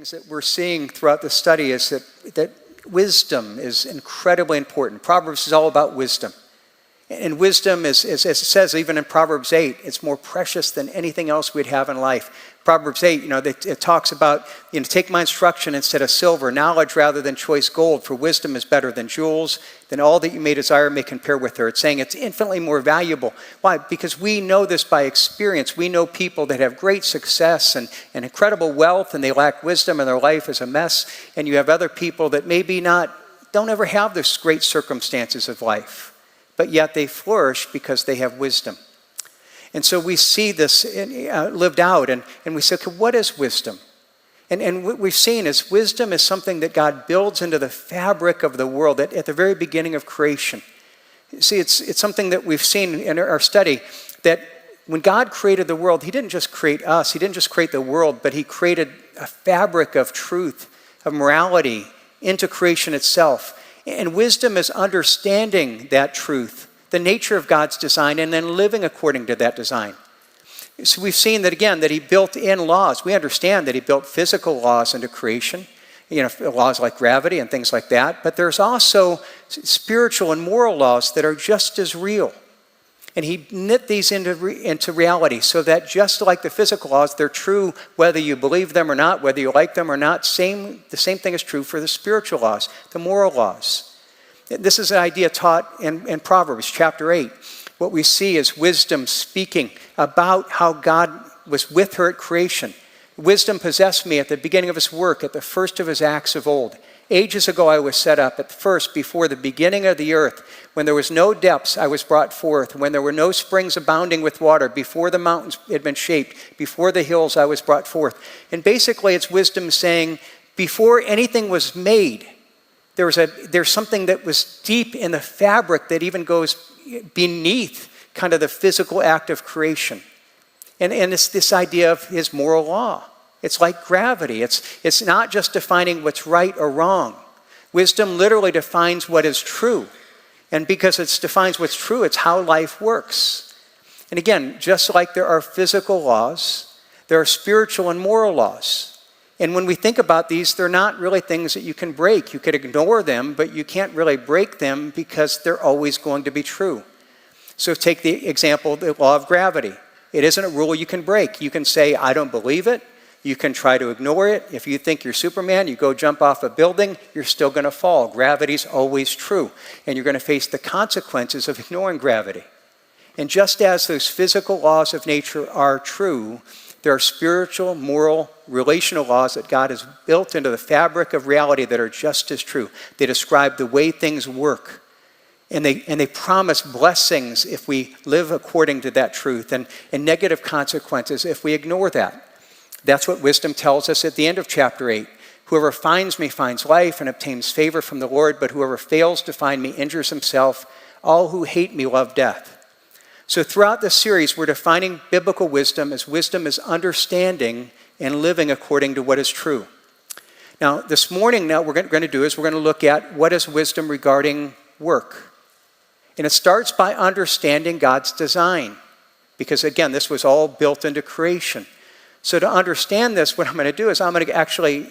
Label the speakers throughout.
Speaker 1: things that we're seeing throughout the study is that wisdom is incredibly important. Proverbs is all about wisdom. And wisdom is, as it says even in Proverbs 8, it's more precious than anything else we'd have in life. Proverbs 8, it talks about, take my instruction instead of silver, knowledge rather than choice gold, for wisdom is better than jewels, than all that you may desire may compare with her. It's saying it's infinitely more valuable. Why? Because we know this by experience. We know people that have great success and incredible wealth, and they lack wisdom, and their life is a mess. And you have other people that maybe don't ever have this great circumstances of life, but yet they flourish because they have wisdom. And so we see this lived out, and we say, okay, what is wisdom? And what we've seen is wisdom is something that God builds into the fabric of the world at the very beginning of creation. See, it's something that we've seen in our study, that when God created the world, he didn't just create us, he didn't just create the world, but he created a fabric of truth, of morality into creation itself. And wisdom is understanding that truth, the nature of God's design, and then living according to that design. So we've seen that again, that he built in laws. We understand that he built physical laws into creation, laws like gravity and things like that, but there's also spiritual and moral laws that are just as real. And he knit these into reality so that just like the physical laws, they're true whether you believe them or not, whether you like them or not. The same thing is true for the spiritual laws, the moral laws. This is an idea taught in Proverbs chapter 8. What we see is wisdom speaking about how God was with her at creation. Wisdom possessed me at the beginning of his work, at the first of his acts of old. Ages ago I was set up, at first before the beginning of the earth. When there was no depths, I was brought forth. When there were no springs abounding with water, before the mountains had been shaped, before the hills I was brought forth. And basically it's wisdom saying, before anything was made, there's something that was deep in the fabric that even goes beneath kind of the physical act of creation. And it's this idea of his moral law. It's like gravity. It's not just defining what's right or wrong. Wisdom literally defines what is true. And because it defines what's true, it's how life works. And again, just like there are physical laws, there are spiritual and moral laws. And when we think about these, they're not really things that you can break. You could ignore them, but you can't really break them because they're always going to be true. So take the example, the law of gravity. It isn't a rule you can break. You can say, I don't believe it. You can try to ignore it. If you think you're Superman, you go jump off a building, you're still going to fall. Gravity's always true. And you're going to face the consequences of ignoring gravity. And just as those physical laws of nature are true, there are spiritual, moral, relational laws that God has built into the fabric of reality that are just as true. They describe the way things work. And they promise blessings if we live according to that truth, and negative consequences if we ignore that. That's what wisdom tells us at the end of chapter 8. Whoever finds me finds life and obtains favor from the Lord, but whoever fails to find me injures himself. All who hate me love death. So throughout this series, we're defining biblical wisdom as understanding and living according to what is true. Now, this morning, what we're going to look at what is wisdom regarding work. And it starts by understanding God's design. Because again, this was all built into creation. So to understand this, what I'm going to do is I'm going to actually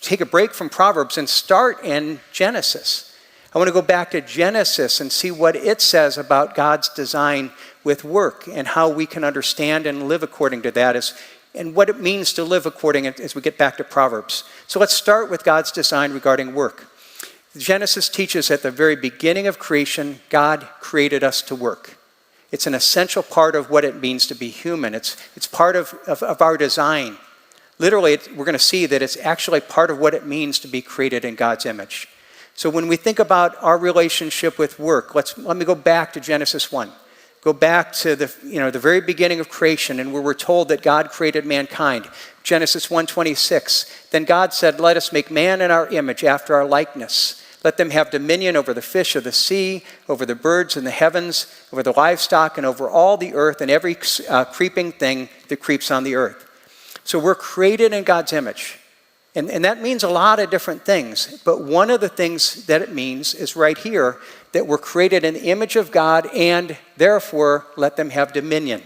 Speaker 1: take a break from Proverbs and start in Genesis. I want to go back to Genesis and see what it says about God's design with work and how we can understand and live according to that, and what it means to live according as we get back to Proverbs. So let's start with God's design regarding work. Genesis teaches at the very beginning of creation, God created us to work. It's an essential part of what it means to be human. It's part of our design. Literally, we're going to see that it's actually part of what it means to be created in God's image. So when we think about our relationship with work, let me go back to Genesis 1. Go back to the very beginning of creation, and where we're told that God created mankind. Genesis 1:26. Then God said, let us make man in our image, after our likeness. Let them have dominion over the fish of the sea, over the birds in the heavens, over the livestock, and over all the earth, and every creeping thing that creeps on the earth. So we're created in God's image. And that means a lot of different things. But one of the things that it means is right here, that we're created in the image of God, and therefore let them have dominion.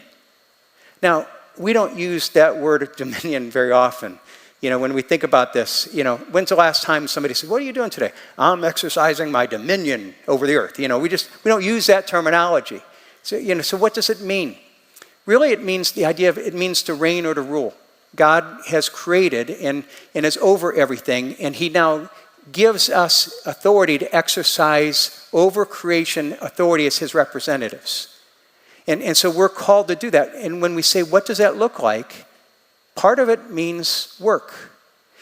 Speaker 1: Now, we don't use that word dominion very often. When we think about this, when's the last time somebody said, "What are you doing today?" "I'm exercising my dominion over the earth." We don't use that terminology. So what does it mean? Really, it means to reign or to rule. God has created and is over everything, and he now gives us authority to exercise over creation authority as his representatives. And so we're called to do that. And when we say, what does that look like? Part of it means work.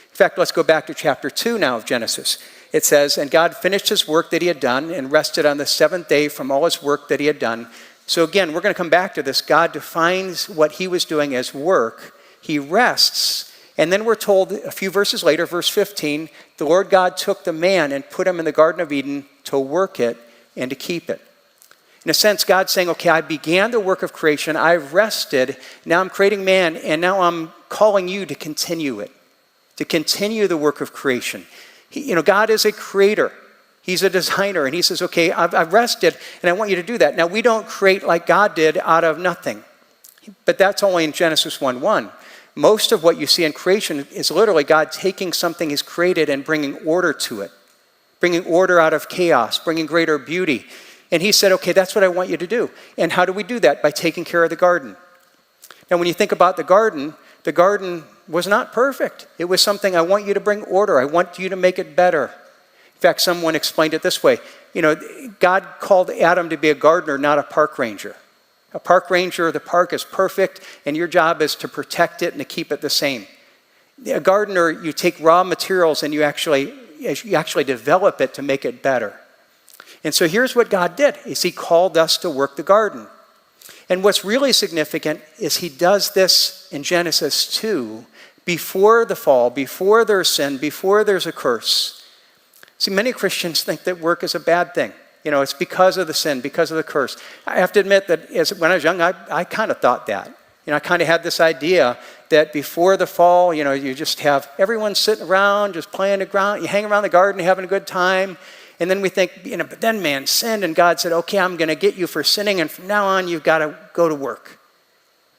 Speaker 1: In fact, let's go back to chapter 2 now of Genesis. It says, "And God finished his work that he had done and rested on the seventh day from all his work that he had done." So again, we're going to come back to this. God defines what he was doing as work. He rests. And then we're told a few verses later, verse 15, the Lord God took the man and put him in the Garden of Eden to work it and to keep it. In a sense, God's saying, okay, I began the work of creation, I've rested, now I'm creating man, and now I'm calling you to continue it, to continue the work of creation. God is a creator. He's a designer, and he says, okay, I've rested, and I want you to do that. Now, we don't create like God did out of nothing, but that's only in Genesis 1:1. Most of what you see in creation is literally God taking something he's created and bringing order to it, bringing order out of chaos, bringing greater beauty. And he said, okay, that's what I want you to do. And how do we do that? By taking care of the garden. Now, when you think about the garden was not perfect. It was something, I want you to bring order. I want you to make it better. In fact, someone explained it this way. God called Adam to be a gardener, not a park ranger. A park ranger, the park is perfect, and your job is to protect it and to keep it the same. A gardener, you take raw materials and you actually develop it to make it better. And so here's what God did, is he called us to work the garden. And what's really significant is he does this in Genesis 2, before the fall, before there's sin, before there's a curse. See, many Christians think that work is a bad thing. It's because of the sin, because of the curse. I have to admit that when I was young, I kind of thought that. I kind of had this idea that before the fall, you just have everyone sitting around, just playing around, you hang around the garden, having a good time. And then we think, but then man sinned, and God said, okay, I'm going to get you for sinning, and from now on, you've got to go to work.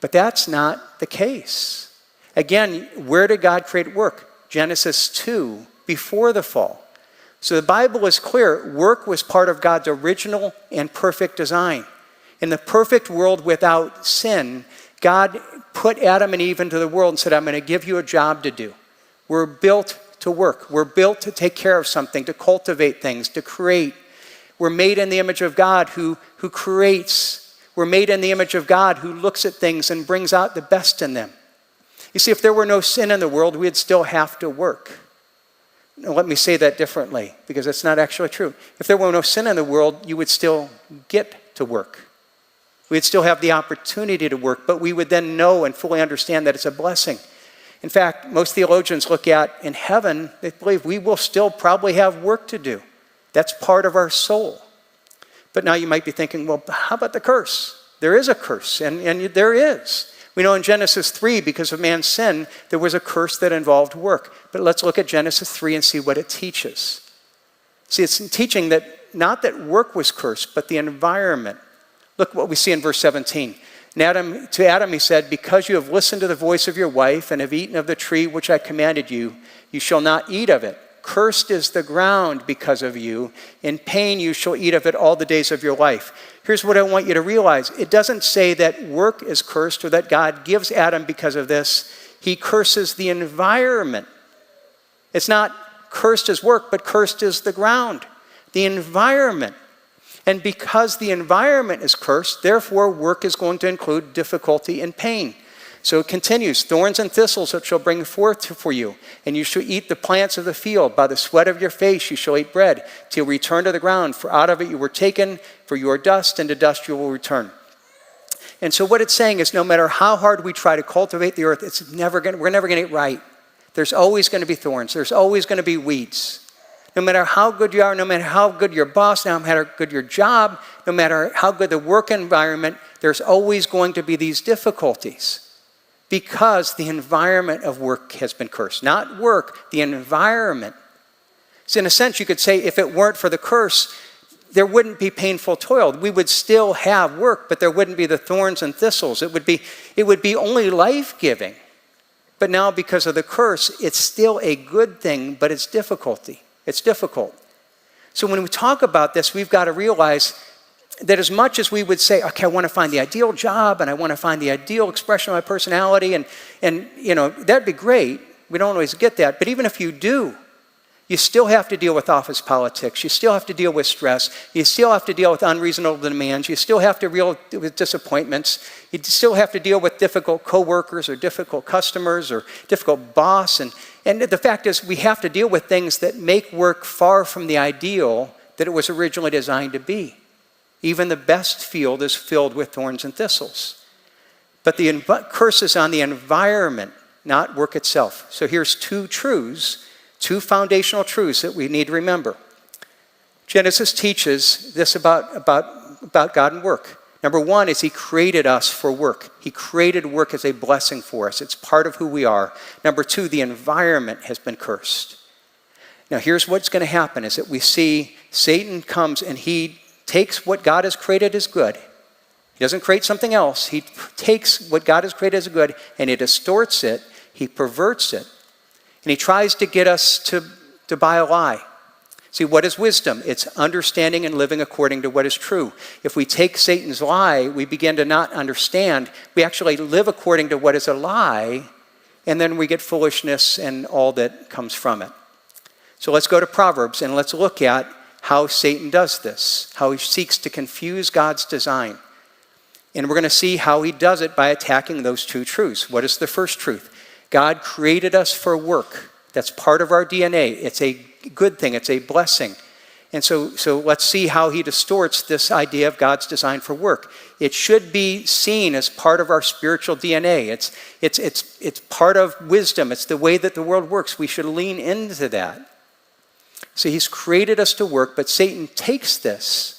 Speaker 1: But that's not the case. Again, where did God create work? Genesis 2, before the fall. So the Bible is clear. Work was part of God's original and perfect design. In the perfect world without sin, God put Adam and Eve into the world and said, I'm going to give you a job to do. We're built to work. We're built to take care of something, to cultivate things, to create. We're made in the image of God who creates. We're made in the image of God who looks at things and brings out the best in them. You see, if there were no sin in the world, we'd still have to work. Now, let me say that differently, because it's not actually true. If there were no sin in the world, you would still get to work. We'd still have the opportunity to work, but we would then know and fully understand that it's a blessing. In fact, most theologians look at in heaven, they believe we will still probably have work to do. That's part of our soul. But now you might be thinking, well, how about the curse? There is a curse, and there is. We know in Genesis 3, because of man's sin, there was a curse that involved work. But let's look at Genesis 3 and see what it teaches. See, it's teaching that not that work was cursed, but the environment. Look what we see in verse 17. And to Adam he said, because you have listened to the voice of your wife and have eaten of the tree which I commanded you, you shall not eat of it. Cursed is the ground because of you. In pain you shall eat of it all the days of your life. Here's what I want you to realize. It doesn't say that work is cursed or that God gives Adam because of this. He curses the environment. It's not cursed as work, but cursed is the ground, the environment. And because the environment is cursed, therefore work is going to include difficulty and pain. So it continues, thorns and thistles it shall bring forth for you, and you shall eat the plants of the field. By the sweat of your face you shall eat bread, till you return to the ground, for out of it you were taken, for you are dust, and to dust you will return. And so what it's saying is no matter how hard we try to cultivate the earth, we're never going to get it right. There's always going to be thorns. There's always going to be weeds. No matter how good you are, no matter how good your boss, no matter how good your job, no matter how good the work environment, there's always going to be these difficulties because the environment of work has been cursed. Not work, the environment. So in a sense, you could say if it weren't for the curse, there wouldn't be painful toil. We would still have work, but there wouldn't be the thorns and thistles. It would be only life-giving. But now because of the curse, it's still a good thing, but it's difficulty. It's difficult. So when we talk about this, we've got to realize that as much as we would say, okay, I want to find the ideal job and I want to find the ideal expression of my personality, and that'd be great. We don't always get that. But even if you do, you still have to deal with office politics. You still have to deal with stress. You still have to deal with unreasonable demands. You still have to deal with disappointments. You still have to deal with difficult coworkers or difficult customers or difficult boss. And the fact is, we have to deal with things that make work far from the ideal that it was originally designed to be. Even the best field is filled with thorns and thistles. But the curse is on the environment, not work itself. So here's two foundational truths that we need to remember. Genesis teaches this about God and work. Number one is he created us for work. He created work as a blessing for us. It's part of who we are. Number two, the environment has been cursed. Now here's what's going to happen is that we see Satan comes and he takes what God has created as good. He doesn't create something else. He takes what God has created as good and he distorts it. He perverts it. And he tries to get us to buy a lie. See, what is wisdom? It's understanding and living according to what is true. If we take Satan's lie, we begin to not understand. We actually live according to what is a lie, and then we get foolishness and all that comes from it. So let's go to Proverbs and let's look at how Satan does this, how he seeks to confuse God's design. And we're going to see how he does it by attacking those two truths. What is the first truth? God created us for work. That's part of our DNA. It's a good thing. It's a blessing. And so let's see how he distorts this idea of God's design for work. It should be seen as part of our spiritual DNA. It's part of wisdom. It's the way that the world works. We should lean into that. So he's created us to work, but Satan takes this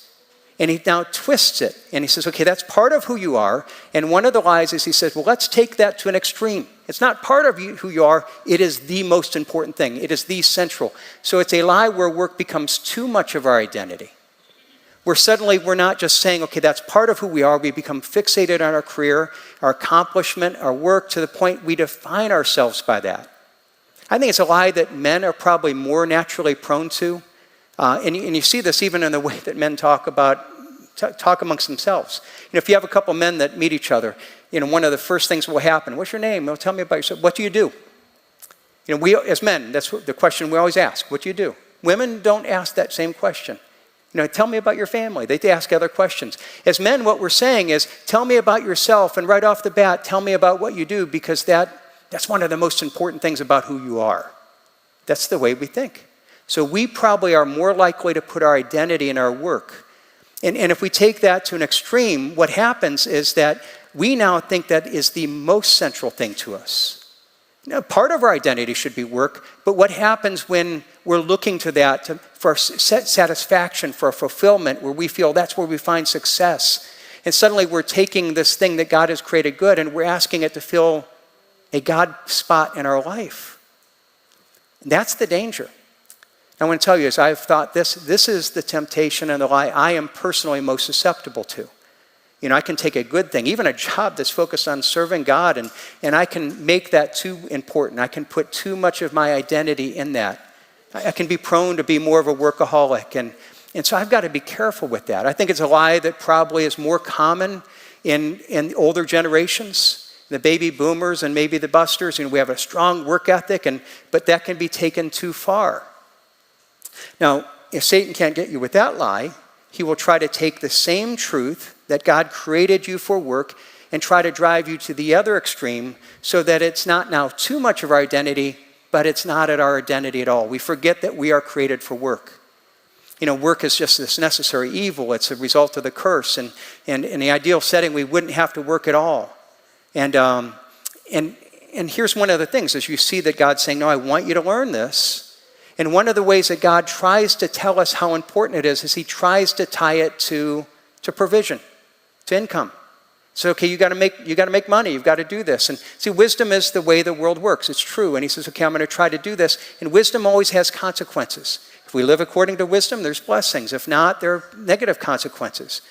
Speaker 1: and he now twists it. And he says, okay, that's part of who you are. And one of the lies is he says, well, let's take that to an extreme. It's not part of who you are. It is the most important thing. It is the central. So it's a lie where work becomes too much of our identity. Where suddenly we're not just saying, okay, that's part of who we are. We become fixated on our career, our accomplishment, our work, to the point we define ourselves by that. I think it's a lie that men are probably more naturally prone to. And you see this even in the way that men talk amongst themselves. If you have a couple men that meet each other, one of the first things will happen. What's your name? Well, tell me about yourself. What do you do? We as men, that's the question we always ask. What do you do? Women don't ask that same question. Tell me about your family. They ask other questions. As men, what we're saying is, tell me about yourself, and right off the bat, tell me about what you do, because that's one of the most important things about who you are. That's the way we think. So we probably are more likely to put our identity in our work. And if we take that to an extreme, what happens is that we now think that is the most central thing to us. Part of our identity should be work, but what happens when we're looking to that for satisfaction, for fulfillment, where we feel that's where we find success, and suddenly we're taking this thing that God has created good and we're asking it to fill a God spot in our life. That's the danger. I want to tell you, as I've thought this is the temptation and the lie I am personally most susceptible to. I can take a good thing, even a job that's focused on serving God, and I can make that too important. I can put too much of my identity in that. I can be prone to be more of a workaholic, and so I've got to be careful with that. I think it's a lie that probably is more common in older generations, the baby boomers and maybe the busters. We have a strong work ethic, but that can be taken too far. Now, if Satan can't get you with that lie, he will try to take the same truth that God created you for work and try to drive you to the other extreme so that it's not now too much of our identity, but it's not at our identity at all. We forget that we are created for work. Work is just this necessary evil. It's a result of the curse. And in the ideal setting, we wouldn't have to work at all. And here's one of the things, as you see that God's saying, no, I want you to learn this. And one of the ways that God tries to tell us how important it is he tries to tie it to provision, to income. So, okay, you got to make money. You've got to do this. And see, wisdom is the way the world works. It's true. And he says, okay, I'm going to try to do this. And wisdom always has consequences. If we live according to wisdom, there's blessings. If not, there are negative consequences.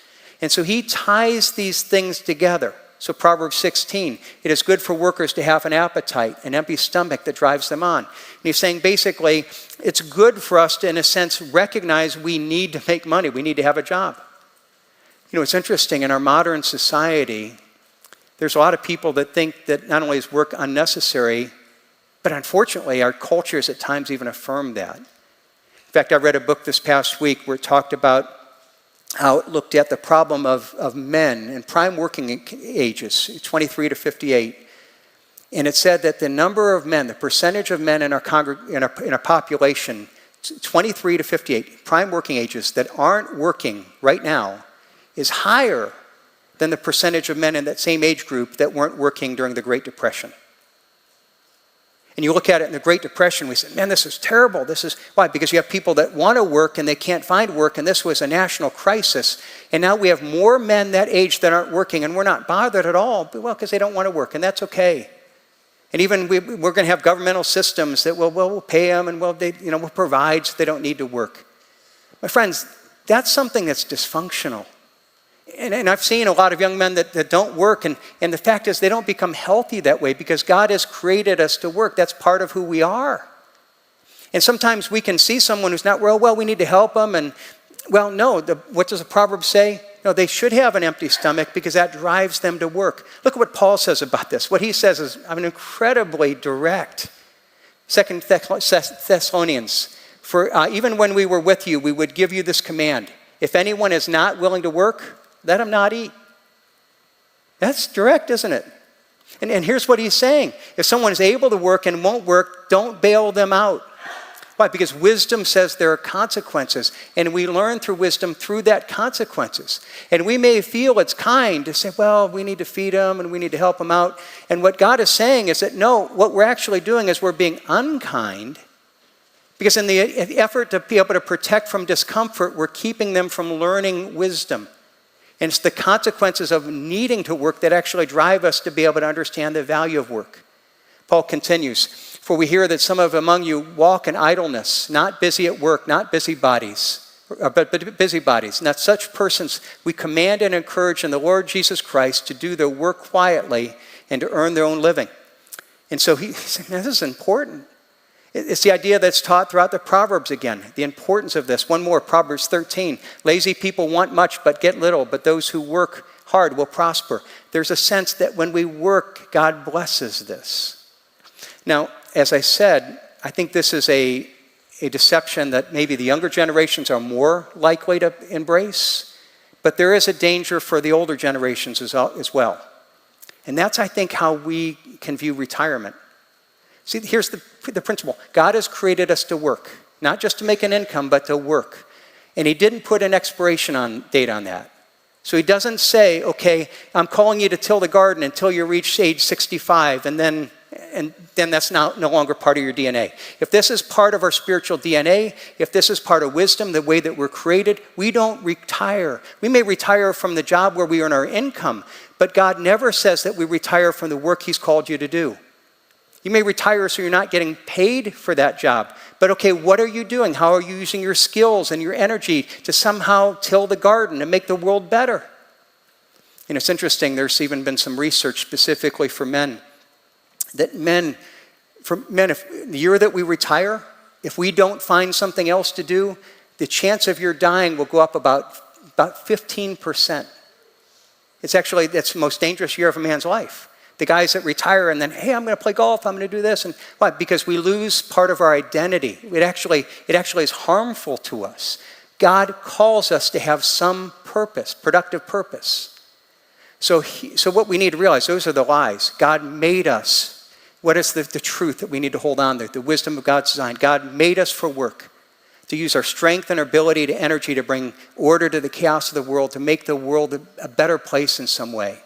Speaker 1: And so he ties these things together. So Proverbs 16, it is good for workers to have an appetite, an empty stomach that drives them on. And he's saying basically, it's good for us to, in a sense, recognize we need to make money. We need to have a job. You know, it's interesting, in our modern society, there's a lot of people that think that not only is work unnecessary, but unfortunately our cultures at times even affirm that. In fact, I read a book this past week where it talked about how it looked at the problem of men in prime working ages, 23 to 58. And it said that the number of men, the percentage of men in our population, 23 to 58, prime working ages, that aren't working right now, is higher than the percentage of men in that same age group that weren't working during the Great Depression. And you look at it in the Great Depression, we say, man, this is terrible. This is why? Because you have people that want to work and they can't find work, and this was a national crisis. And now we have more men that age that aren't working, and we're not bothered at all, well, because they don't want to work, and that's okay. And even we're going to have governmental systems that we'll pay them and we'll provide so they don't need to work. My friends, that's something that's dysfunctional. And I've seen a lot of young men that don't work, and the fact is they don't become healthy that way because God has created us to work. That's part of who we are. And sometimes we can see someone who's not well, we need to help them. And, well, no, what does the Proverbs say? No, they should have an empty stomach because that drives them to work. Look at what Paul says about this. What he says is incredibly direct. 2 Thessalonians, for even when we were with you, we would give you this command. If anyone is not willing to work, let him not eat. That's direct, isn't it? And here's what he's saying. If someone is able to work and won't work, don't bail them out. Why? Because wisdom says there are consequences. And we learn through wisdom through that consequences. And we may feel it's kind to say, well, we need to feed them and we need to help them out. And what God is saying is that no, what we're actually doing is we're being unkind. Because in the effort to be able to protect from discomfort, we're keeping them from learning wisdom. And it's the consequences of needing to work that actually drive us to be able to understand the value of work. Paul continues, for we hear that some of among you walk in idleness, not busy at work, not busybodies, but busybodies. And that such persons we command and encourage in the Lord Jesus Christ to do their work quietly and to earn their own living. And so he's saying, this is important. It's the idea that's taught throughout the Proverbs again, the importance of this. One more, Proverbs 13. Lazy people want much but get little, but those who work hard will prosper. There's a sense that when we work, God blesses this. Now, as I said, I think this is a deception that maybe the younger generations are more likely to embrace, but there is a danger for the older generations as well. And that's, I think, how we can view retirement. See, here's the principle. God has created us to work, not just to make an income, but to work. And he didn't put an expiration date on that. So he doesn't say, okay, I'm calling you to till the garden until you reach age 65, and then that's no longer part of your DNA. If this is part of our spiritual DNA, if this is part of wisdom, the way that we're created, we don't retire. We may retire from the job where we earn our income, but God never says that we retire from the work he's called you to do. You may retire so you're not getting paid for that job. But okay, what are you doing? How are you using your skills and your energy to somehow till the garden and make the world better? And it's interesting, there's even been some research specifically for men. That if the year that we retire, if we don't find something else to do, the chance of your dying will go up about 15%. That's the most dangerous year of a man's life. The guys that retire and then, hey, I'm going to play golf, I'm going to do this. And why? Because we lose part of our identity. It actually is harmful to us. God calls us to have some purpose, productive purpose. So what we need to realize, those are the lies. God made us. What is the truth that we need to hold on to? The wisdom of God's design. God made us for work, to use our strength and our ability to energy to bring order to the chaos of the world, to make the world a better place in some way.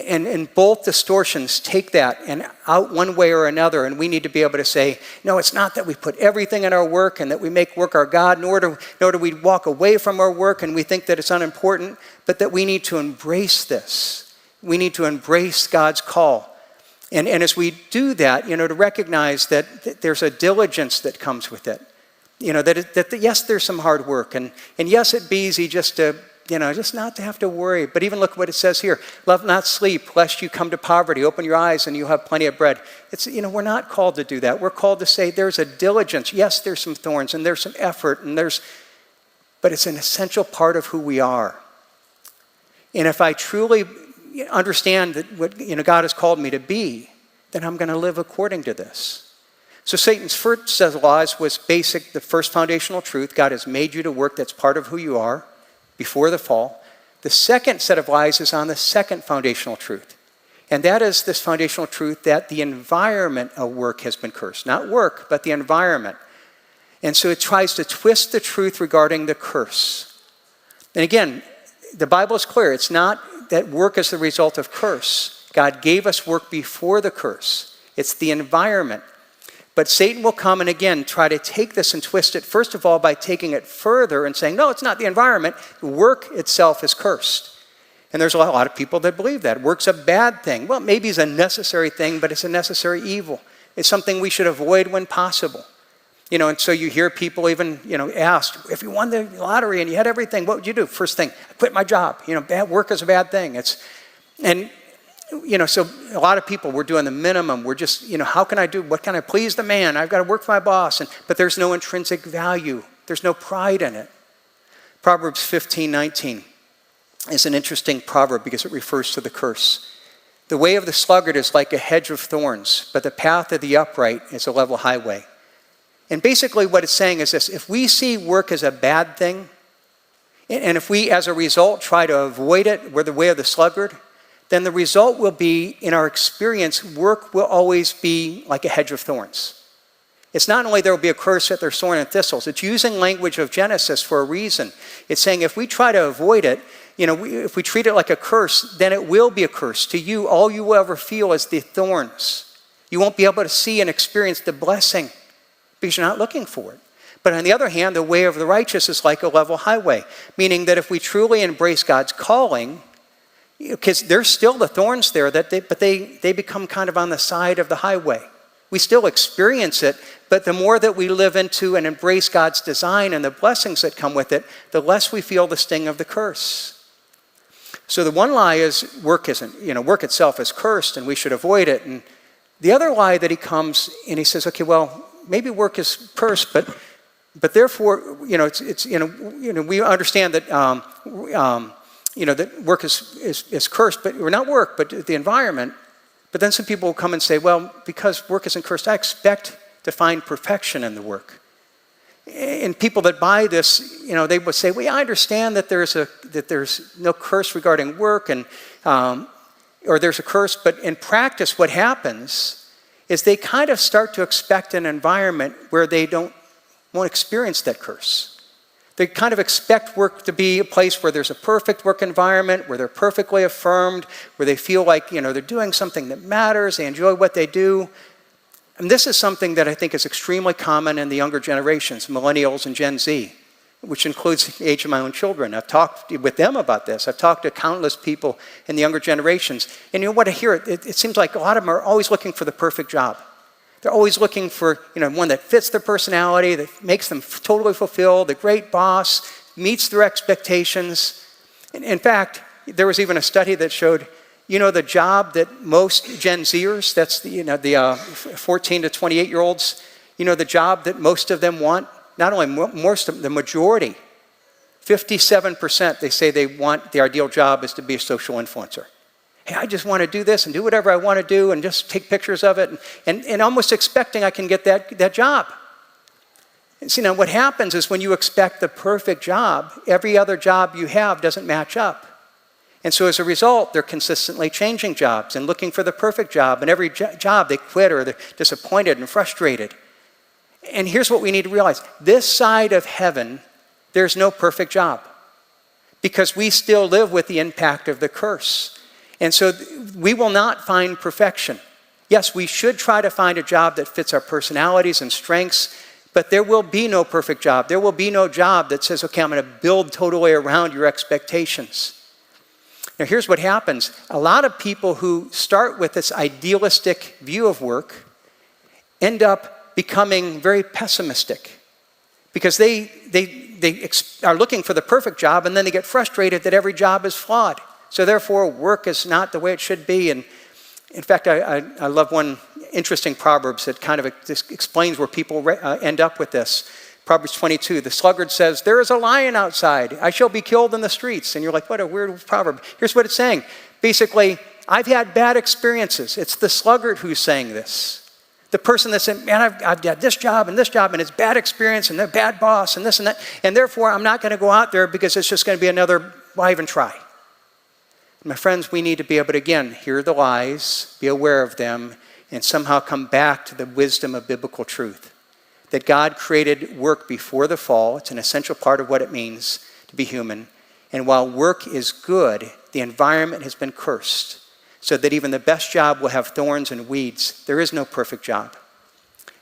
Speaker 1: And both distortions take that and out one way or another, and we need to be able to say, no, it's not that we put everything in our work and that we make work our God, nor do we walk away from our work and we think that it's unimportant, but that we need to embrace this. We need to embrace God's call. And as we do that, to recognize that there's a diligence that comes with it. That yes, there's some hard work, and yes, it'd be easy just to just not to have to worry. But even look what it says here. Love not sleep, lest you come to poverty. Open your eyes and you'll have plenty of bread. We're not called to do that. We're called to say there's a diligence. Yes, there's some thorns and there's some effort but it's an essential part of who we are. And if I truly understand that what God has called me to be, then I'm going to live according to this. So Satan's first set of lies was basic, the first foundational truth. God has made you to work. That's part of who you are before the fall. The second set of lies is on the second foundational truth. And that is this foundational truth that the environment of work has been cursed. Not work, but the environment. And so it tries to twist the truth regarding the curse. And again, the Bible is clear. It's not that work is the result of curse. God gave us work before the curse. It's the environment. But Satan will come and again try to take this and twist it, first of all, by taking it further and saying, no, it's not the environment. Work itself is cursed. And there's a lot of people that believe that. Work's a bad thing. Well, maybe it's a necessary thing, but it's a necessary evil. It's something we should avoid when possible. And so you hear people even, ask, if you won the lottery and you had everything, what would you do? First thing, I quit my job. Bad work is a bad thing. So a lot of people, we're doing the minimum. We're just, how can I do, what can I please the man? I've got to work for my boss. But there's no intrinsic value. There's no pride in it. Proverbs 15:19 is an interesting proverb because it refers to the curse. The way of the sluggard is like a hedge of thorns, but the path of the upright is a level highway. And basically what it's saying is this: if we see work as a bad thing, and if we as a result try to avoid it, we're the way of the sluggard, then the result will be, in our experience, work will always be like a hedge of thorns. It's not only there will be a curse that there's thorn and thistles, it's using language of Genesis for a reason. It's saying if we try to avoid it, if we treat it like a curse, then it will be a curse. To you, all you will ever feel is the thorns. You won't be able to see and experience the blessing because you're not looking for it. But on the other hand, the way of the righteous is like a level highway, meaning that if we truly embrace God's calling, because there's still the thorns there, but they become kind of on the side of the highway. We still experience it, but the more that we live into and embrace God's design and the blessings that come with it, the less we feel the sting of the curse. So the one lie is work itself is cursed and we should avoid it. And the other lie that he comes and he says, okay, well, maybe work is cursed, but therefore, we understand that that work is cursed, but we're not work, but the environment. But then some people will come and say, well, because work isn't cursed, I expect to find perfection in the work. And people that buy this, they would say, well, yeah, I understand that there's no curse regarding work, or there's a curse, but in practice, what happens is they kind of start to expect an environment where they won't experience that curse. They kind of expect work to be a place where there's a perfect work environment, where they're perfectly affirmed, where they feel like, they're doing something that matters, they enjoy what they do. And this is something that I think is extremely common in the younger generations, millennials and Gen Z, which includes the age of my own children. I've talked with them about this. I've talked to countless people in the younger generations. And what I hear, it seems like a lot of them are always looking for the perfect job. They're always looking for one that fits their personality, that makes them totally fulfilled, a great boss, meets their expectations. In fact, there was even a study that showed, the job that most Gen Zers, that's the 14 to 28-year-olds, the job that most of them want, not only most of them, the majority, 57%, they say the ideal job is to be a social influencer. Hey, I just want to do this and do whatever I want to do and just take pictures of it and almost expecting I can get that job. And see, now what happens is when you expect the perfect job, every other job you have doesn't match up. And so as a result, they're consistently changing jobs and looking for the perfect job. And every job they quit or they're disappointed and frustrated. And here's what we need to realize. This side of heaven, there's no perfect job because we still live with the impact of the curse. And so we will not find perfection. Yes, we should try to find a job that fits our personalities and strengths, but there will be no perfect job. There will be no job that says, okay, I'm going to build totally around your expectations. Now here's what happens. A lot of people who start with this idealistic view of work end up becoming very pessimistic because they are looking for the perfect job, and then they get frustrated that every job is flawed. So therefore, work is not the way it should be. And in fact, I love one interesting Proverbs that kind of explains where people end up with this. Proverbs 22, the sluggard says, "There is a lion outside. I shall be killed in the streets." And you're like, what a weird proverb. Here's what it's saying. Basically, I've had bad experiences. It's the sluggard who's saying this. The person that said, man, I've got this job, and it's bad experience, and they're bad boss, and this and that, and therefore I'm not going to go out there because it's just going to be another, why even try? My friends, we need to be able to, again, hear the lies, be aware of them, and somehow come back to the wisdom of biblical truth. That God created work before the fall. It's an essential part of what it means to be human. And while work is good, the environment has been cursed, so that even the best job will have thorns and weeds. There is no perfect job.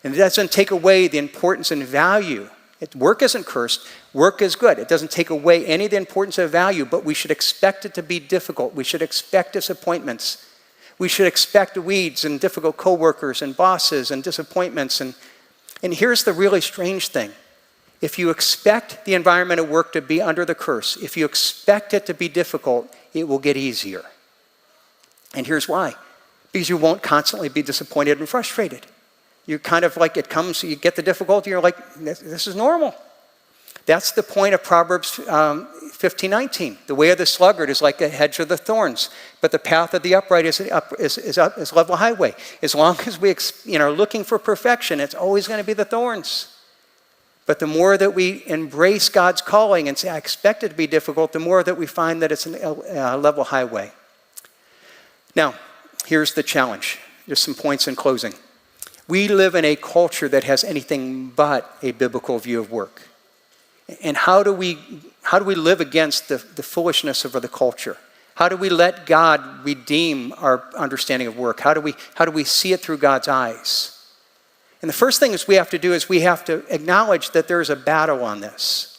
Speaker 1: And it doesn't take away the importance and value. Work isn't cursed. Work is good. It doesn't take away any of the importance of value, but we should expect it to be difficult. We should expect disappointments. We should expect weeds and difficult coworkers and bosses and disappointments. And here's the really strange thing. If you expect the environment of work to be under the curse, if you expect it to be difficult, it will get easier. And here's why. Because you won't constantly be disappointed and frustrated. You kind of like it comes, you get the difficulty, you're like, this is normal. That's the point of Proverbs 15:19. The way of the sluggard is like a hedge of the thorns, but the path of the upright is level highway. As long as we are looking for perfection, it's always going to be the thorns. But the more that we embrace God's calling and say, I expect it to be difficult, the more that we find that it's a level highway. Now, here's the challenge. Just some points in closing. We live in a culture that has anything but a biblical view of work. And how do we live against the foolishness of the culture? How do we let God redeem our understanding of work? How do we see it through God's eyes? And the first thing we have to do is we have to acknowledge that there's a battle on this.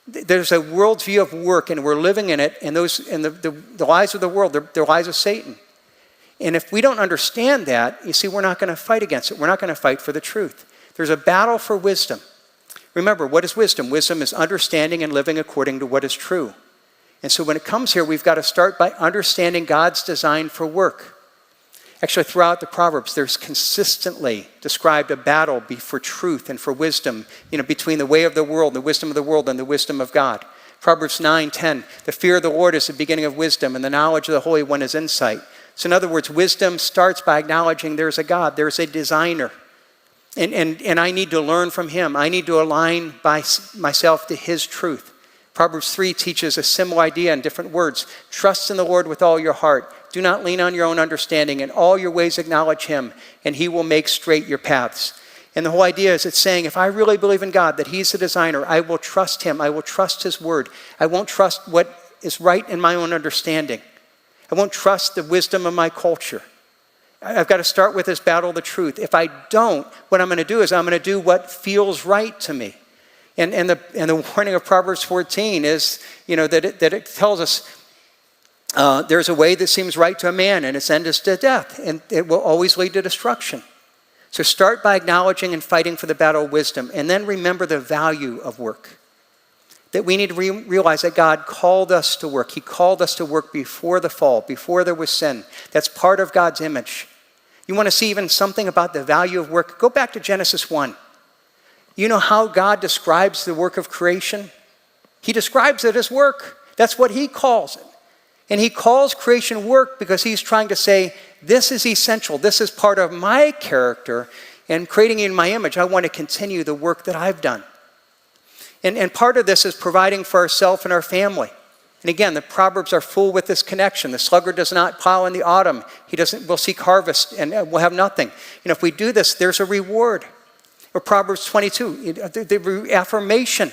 Speaker 1: There's a worldview of work, and we're living in it, and the lies of the world, they're lies of Satan. And if we don't understand that, you see, we're not going to fight against it. We're not going to fight for the truth. There's a battle for wisdom. Remember, what is wisdom? Wisdom is understanding and living according to what is true. And so when it comes here, we've got to start by understanding God's design for work. Actually, throughout the Proverbs, there's consistently described a battle for truth and for wisdom, between the way of the world, the wisdom of the world, and the wisdom of God. Proverbs 9:10, the fear of the Lord is the beginning of wisdom, and the knowledge of the Holy One is insight. So in other words, wisdom starts by acknowledging there's a God, there's a designer. And I need to learn from him. I need to align myself to his truth. Proverbs 3 teaches a similar idea in different words. Trust in the Lord with all your heart. Do not lean on your own understanding. In all your ways acknowledge him, and he will make straight your paths. And the whole idea is it's saying, if I really believe in God, that he's the designer, I will trust him. I will trust his word. I won't trust what is right in my own understanding. I won't trust the wisdom of my culture. I've got to start with this battle of the truth. If I don't, what I'm going to do is I'm going to do what feels right to me. And the warning of Proverbs 14 is, that it tells us there's a way that seems right to a man, and its end is to death, and it will always lead to destruction. So start by acknowledging and fighting for the battle of wisdom, and then remember the value of work. That we need to realize that God called us to work. He called us to work before the fall, before there was sin. That's part of God's image. You want to see even something about the value of work? Go back to Genesis 1. You know how God describes the work of creation? He describes it as work. That's what he calls it. And he calls creation work because he's trying to say, this is essential. This is part of my character. And creating in my image, I want to continue the work that I've done. And part of this is providing for ourselves and our family. And again, the Proverbs are full with this connection. The sluggard does not plow in the autumn. Will seek harvest and will have nothing. If we do this, there's a reward. Or Proverbs 22, the affirmation.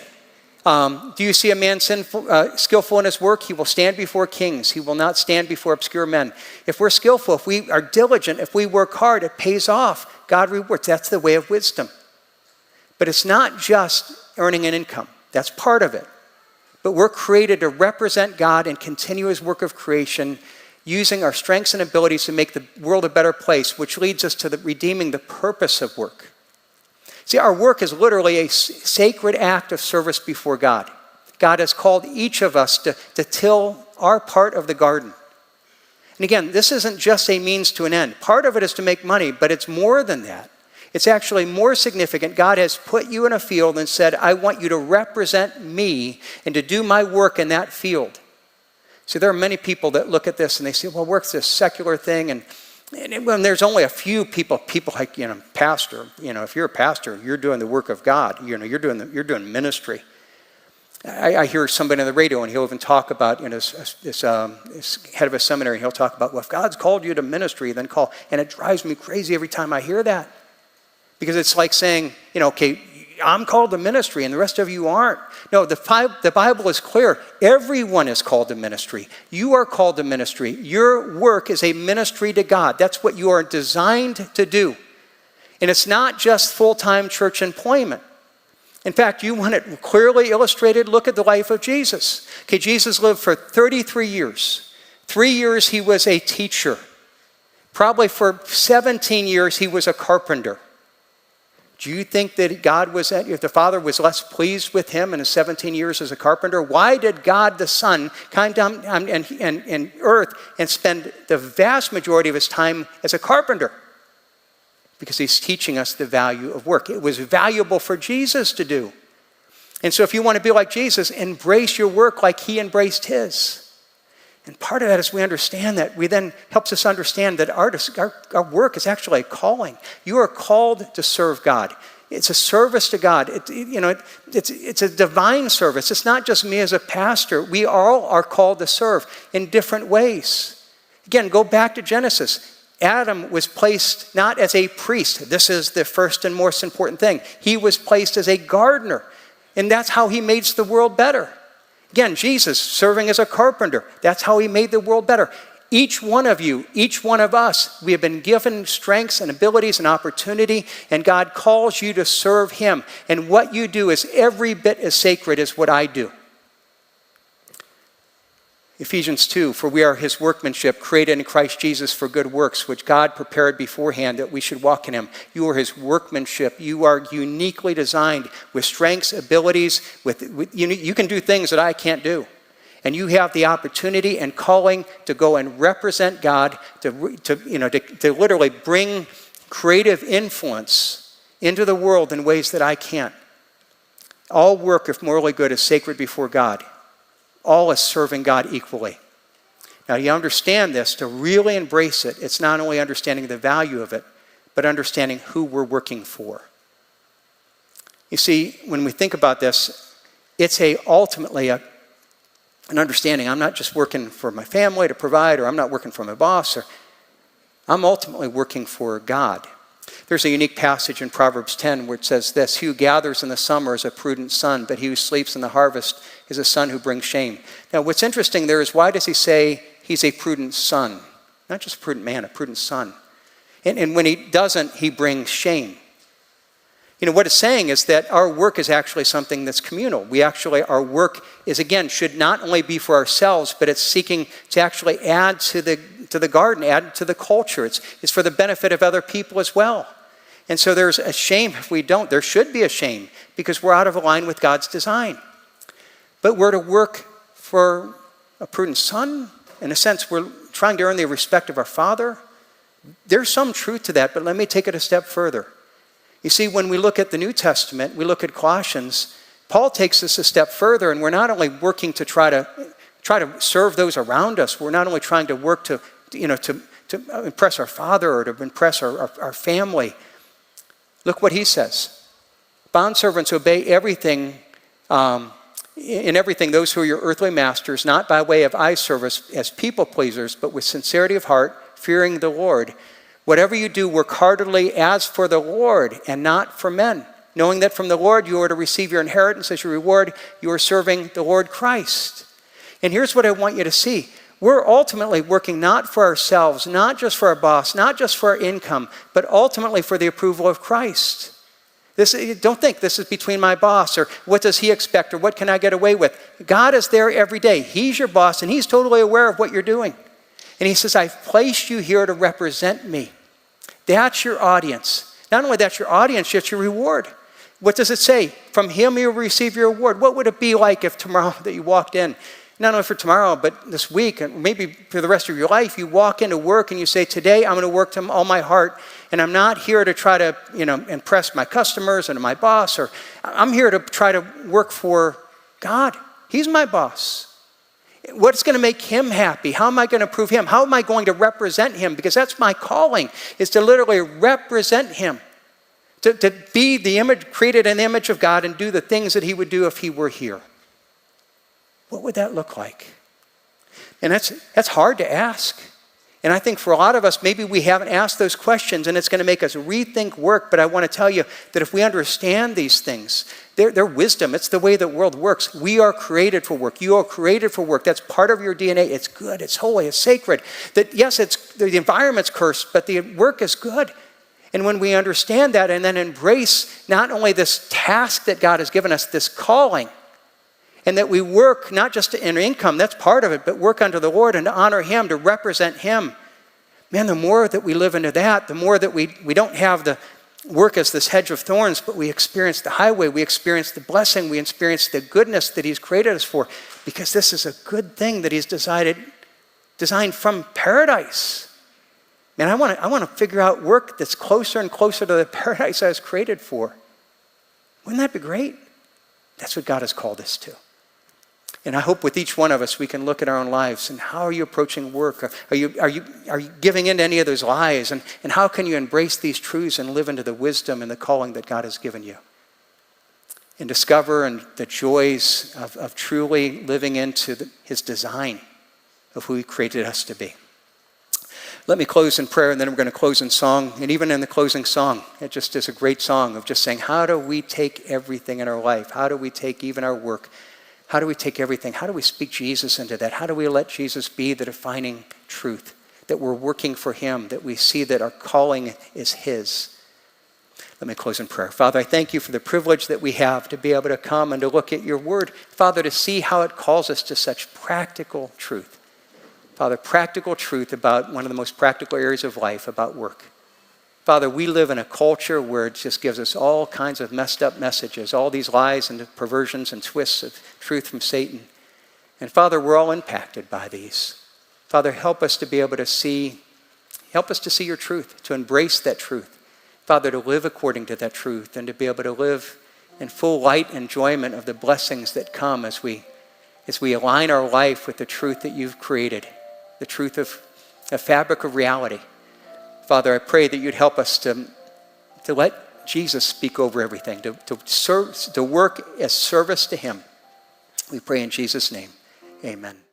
Speaker 1: Do you see a man skillful in his work? He will stand before kings. He will not stand before obscure men. If we're skillful, if we are diligent, if we work hard, it pays off. God rewards. That's the way of wisdom. But it's not just earning an income. That's part of it. But we're created to represent God and continue his work of creation, using our strengths and abilities to make the world a better place, which leads us to redeeming the purpose of work. See, our work is literally a sacred act of service before God. God has called each of us to till our part of the garden. And again, this isn't just a means to an end. Part of it is to make money, but it's more than that. It's actually more significant. God has put you in a field and said, I want you to represent me and to do my work in that field. See, there are many people that look at this and they say, well, work's this secular thing. And when there's only a few people like, pastor, if you're a pastor, you're doing the work of God. You're doing ministry. I hear somebody on the radio and he'll even talk about, this head of a seminary, and he'll talk about, well, if God's called you to ministry, then call. And it drives me crazy every time I hear that. Because it's like saying, okay, I'm called to ministry and the rest of you aren't. No, the Bible is clear. Everyone is called to ministry. You are called to ministry. Your work is a ministry to God. That's what you are designed to do. And it's not just full-time church employment. In fact, you want it clearly illustrated, look at the life of Jesus. Okay, Jesus lived for 33 years. 3 years he was a teacher. Probably for 17 years he was a carpenter. Do you think that if the Father was less pleased with him in his 17 years as a carpenter? Why did God the Son come down and earth and spend the vast majority of his time as a carpenter? Because he's teaching us the value of work. It was valuable for Jesus to do. And so if you want to be like Jesus, embrace your work like he embraced his. And part of that is we understand that. We then helps us understand that our work is actually a calling. You are called to serve God. It's a service to God. It's a divine service. It's not just me as a pastor. We all are called to serve in different ways. Again, go back to Genesis. Adam was placed not as a priest. This is the first and most important thing. He was placed as a gardener. And that's how he makes the world better. Again, Jesus serving as a carpenter. That's how he made the world better. Each one of you, each one of us, we have been given strengths and abilities and opportunity, and God calls you to serve him. And what you do is every bit as sacred as what I do. Ephesians 2, for we are his workmanship, created in Christ Jesus for good works, which God prepared beforehand that we should walk in him. You are his workmanship. You are uniquely designed with strengths, abilities. You can do things that I can't do. And you have the opportunity and calling to go and represent God, to literally bring creative influence into the world in ways that I can't. All work, if morally good, is sacred before God. All is serving God equally. Now, you understand this, to really embrace it, it's not only understanding the value of it, but understanding who we're working for. You see, when we think about this, it's ultimately an understanding. I'm not just working for my family to provide, or I'm not working for my boss, or I'm ultimately working for God. There's a unique passage in Proverbs 10 where it says this, he who gathers in the summer is a prudent son, but he who sleeps in the harvest is a son who brings shame. Now, what's interesting there is, why does he say he's a prudent son? Not just a prudent man, a prudent son. And when he doesn't, he brings shame. What it's saying is that our work is actually something that's communal. Our work is, again, should not only be for ourselves, but it's seeking to actually add to the garden, add to the culture. It's for the benefit of other people as well. And so there's a shame if we don't. There should be a shame because we're out of line with God's design. But we're to work for a prudent son. In a sense, we're trying to earn the respect of our Father. There's some truth to that, but let me take it a step further. You see, when we look at the New Testament, we look at Colossians, Paul takes us a step further, and we're not only working to try to serve those around us, we're not only trying to work to impress our Father or to impress our family. Look what he says. Bondservants, obey everything, in everything those who are your earthly masters, not by way of eye service as people pleasers, but with sincerity of heart, fearing the Lord. Whatever you do, work heartily as for the Lord and not for men, knowing that from the Lord you are to receive your inheritance as your reward. You are serving the Lord Christ. And here's what I want you to see. We're ultimately working not for ourselves, not just for our boss, not just for our income, but ultimately for the approval of Christ. Don't think this is between my boss or what does he expect or what can I get away with. God is there every day. He's your boss and he's totally aware of what you're doing. And he says, I've placed you here to represent me. That's your audience. Not only that's your audience, it's your reward. What does it say? From him you'll receive your reward. What would it be like if tomorrow that you walked in, not only for tomorrow, but this week, and maybe for the rest of your life, you walk into work and you say, today I'm going to work to all my heart, and I'm not here to try to, impress my customers and my boss, or I'm here to try to work for God. He's my boss. What's going to make him happy? How am I going to prove him? How am I going to represent him? Because that's my calling, is to literally represent him. To be the image, created in the image of God, and do the things that he would do if he were here. What would that look like? And that's hard to ask. And I think for a lot of us, maybe we haven't asked those questions, and it's going to make us rethink work. But I want to tell you that if we understand these things, they're wisdom. It's the way the world works. We are created for work. You are created for work. That's part of your DNA. It's good. It's holy. It's sacred. That yes, the environment's cursed, but the work is good. And when we understand that and then embrace not only this task that God has given us, this calling, and that we work not just to earn income, that's part of it, but work unto the Lord and to honor him, to represent him. Man, the more that we live into that, the more that we don't have the work as this hedge of thorns, but we experience the highway, we experience the blessing, we experience the goodness that he's created us for, because this is a good thing that he's designed from paradise. Man, I want to figure out work that's closer and closer to the paradise I was created for. Wouldn't that be great? That's what God has called us to. And I hope with each one of us we can look at our own lives and how are you approaching work? Are you giving in to any of those lies? And how can you embrace these truths and live into the wisdom and the calling that God has given you? And discover the joys of truly living into his design of who he created us to be. Let me close in prayer, and then we're going to close in song. And even in the closing song, it just is a great song of just saying, how do we take everything in our life? How do we take even our work? How do we take everything? How do we speak Jesus into that? How do we let Jesus be the defining truth? That we're working for him, that we see that our calling is his. Let me close in prayer. Father, I thank you for the privilege that we have to be able to come and to look at your word. Father, to see how it calls us to such practical truth. Father, practical truth about one of the most practical areas of life, about work. Father, we live in a culture where it just gives us all kinds of messed up messages, all these lies and perversions and twists of truth from Satan. And Father, we're all impacted by these. Father, help us to be able to see your truth, to embrace that truth. Father, to live according to that truth and to be able to live in full light and enjoyment of the blessings that come as we align our life with the truth that you've created. The truth of a fabric of reality. Father, I pray that you'd help us to let Jesus speak over everything, to work as service to him. We pray in Jesus' name. Amen.